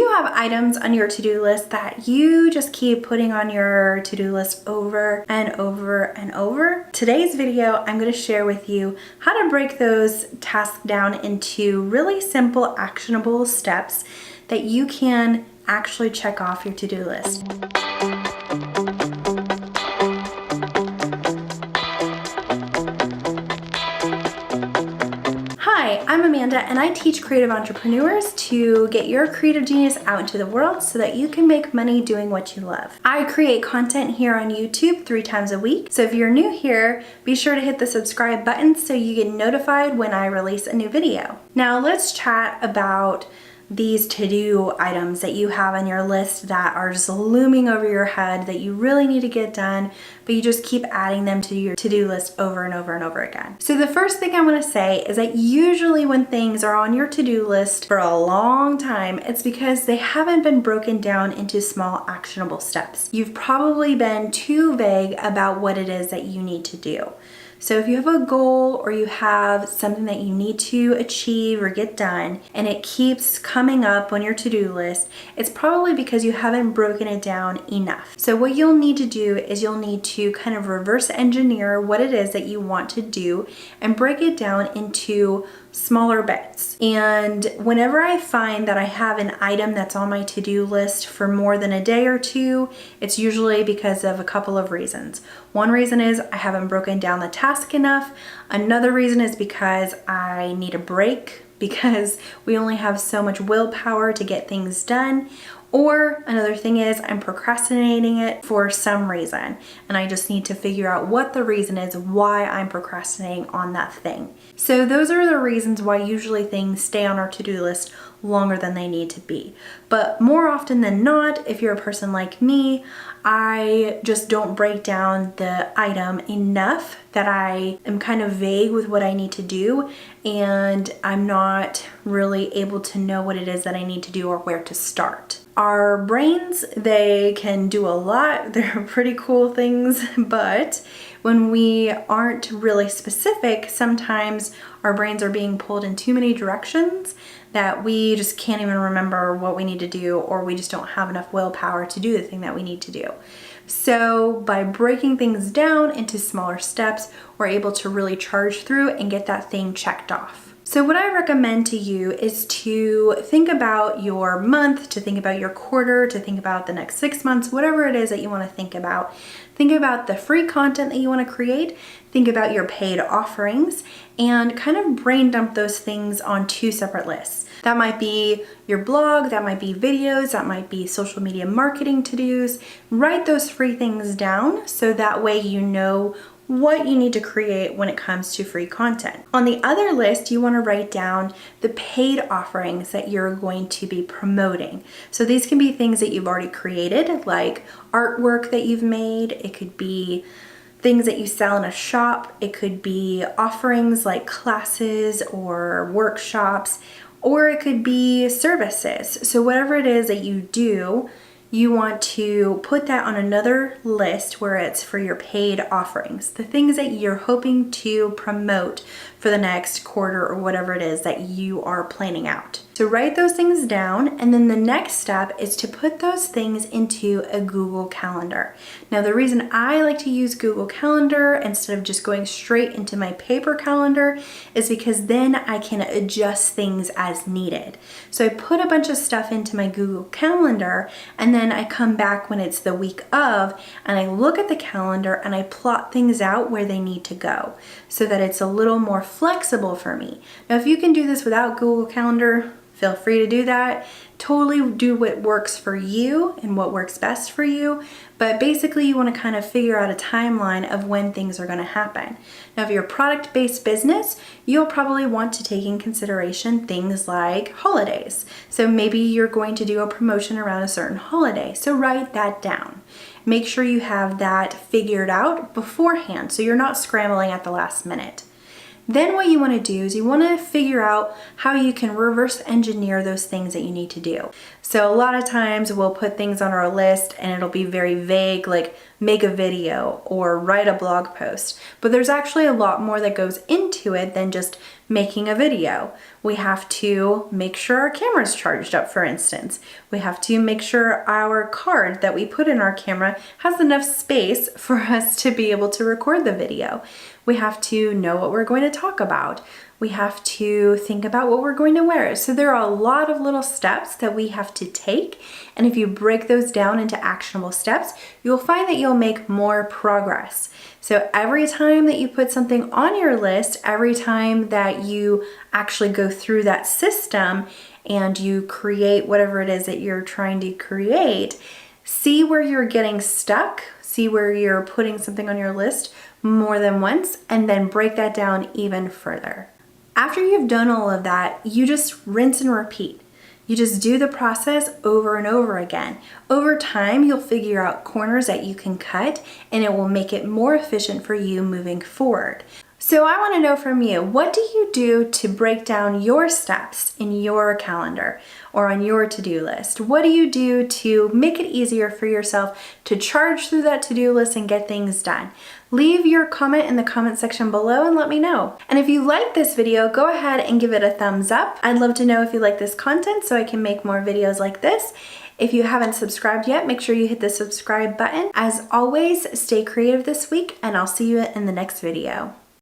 you have items on your to-do list that you just keep putting on your to-do list over and over and over? Today's video, I'm going to share with you how to break those tasks down into really simple, actionable steps that you can actually check off your to-do list. Hi, I'm Amanda and I teach creative entrepreneurs to get your creative genius out into the world so that you can make money doing what you love. I create content here on YouTube 3 times a week. So if you're new here, be sure to hit the subscribe button so you get notified when I release a new video. Now let's chat about these to-do items that you have on your list that are just looming over your head that you really need to get done, but you just keep adding them to your to-do list over and over and over again. So the first thing I want to say is that usually when things are on your to-do list for a long time, it's because they haven't been broken down into small actionable steps. You've probably been too vague about what it is that you need to do. So if you have a goal or you have something that you need to achieve or get done and it keeps coming up on your to-do list, it's probably because you haven't broken it down enough. So what you'll need to do is you'll need to kind of reverse engineer what it is that you want to do and break it down into smaller bits. And whenever I find that I have an item that's on my to-do list for more than a day or two, it's usually because of a couple of reasons. One reason is I haven't broken down the task enough. Another reason is because I need a break because we only have so much willpower to get things done. Or another thing is I'm procrastinating it for some reason and I just need to figure out what the reason is why I'm procrastinating on that thing. So those are the reasons why usually things stay on our to-do list longer than they need to be. But more often than not, if you're a person like me, I just don't break down the item enough that I am kind of vague with what I need to do and I'm not really able to know what it is that I need to do or where to start. Our brains, they can do a lot. They're pretty cool things, but when we aren't really specific, sometimes our brains are being pulled in too many directions that we just can't even remember what we need to do, or we just don't have enough willpower to do the thing that we need to do. So by breaking things down into smaller steps, we're able to really charge through and get that thing checked off. So what I recommend to you is to think about your month, to think about your quarter, to think about the next 6 months, whatever it is that you want to think about. Think about the free content that you want to create, think about your paid offerings, and kind of brain dump those things on 2 separate lists. That might be your blog, that might be videos, that might be social media marketing to-dos. Write those free things down so that way you know what you need to create when it comes to free content. On the other list, you want to write down the paid offerings that you're going to be promoting. So these can be things that you've already created, like artwork that you've made. It could be things that you sell in a shop. It could be offerings like classes or workshops, or it could be services. So whatever it is that you do, you want to put that on another list where it's for your paid offerings, the things that you're hoping to promote for the next quarter or whatever it is that you are planning out. So write those things down, and then the next step is to put those things into a Google Calendar. Now the reason I like to use Google Calendar instead of just going straight into my paper calendar is because then I can adjust things as needed. So I put a bunch of stuff into my Google Calendar and then I come back when it's the week of and I look at the calendar and I plot things out where they need to go so that it's a little more flexible for me. Now if you can do this without Google Calendar, feel free to do that. Totally do what works for you and what works best for you. But basically you want to kind of figure out a timeline of when things are going to happen. Now if you're a product-based business, you'll probably want to take in consideration things like holidays. So maybe you're going to do a promotion around a certain holiday. So write that down. Make sure you have that figured out beforehand so you're not scrambling at the last minute. Then what you want to do is you want to figure out how you can reverse engineer those things that you need to do. So a lot of times we'll put things on our list and it'll be very vague, like make a video or write a blog post. But there's actually a lot more that goes into it than just making a video. We have to make sure our camera's charged up, for instance. We have to make sure our card that we put in our camera has enough space for us to be able to record the video. We have to know what we're going to talk about. We have to think about what we're going to wear. So there are a lot of little steps that we have to take. And if you break those down into actionable steps, you'll find that you'll make more progress. So every time that you put something on your list, every time that you actually go through that system and you create whatever it is that you're trying to create, see where you're getting stuck, see where you're putting something on your list more than once, and then break that down even further. After you've done all of that, you just rinse and repeat. You just do the process over and over again. Over time, you'll figure out corners that you can cut, and it will make it more efficient for you moving forward. So I want to know from you, what do you do to break down your steps in your calendar or on your to-do list? What do you do to make it easier for yourself to charge through that to-do list and get things done? Leave your comment in the comment section below and let me know. And if you like this video, go ahead and give it a thumbs up. I'd love to know if you like this content so I can make more videos like this. If you haven't subscribed yet, make sure you hit the subscribe button. As always, stay creative this week, and I'll see you in the next video.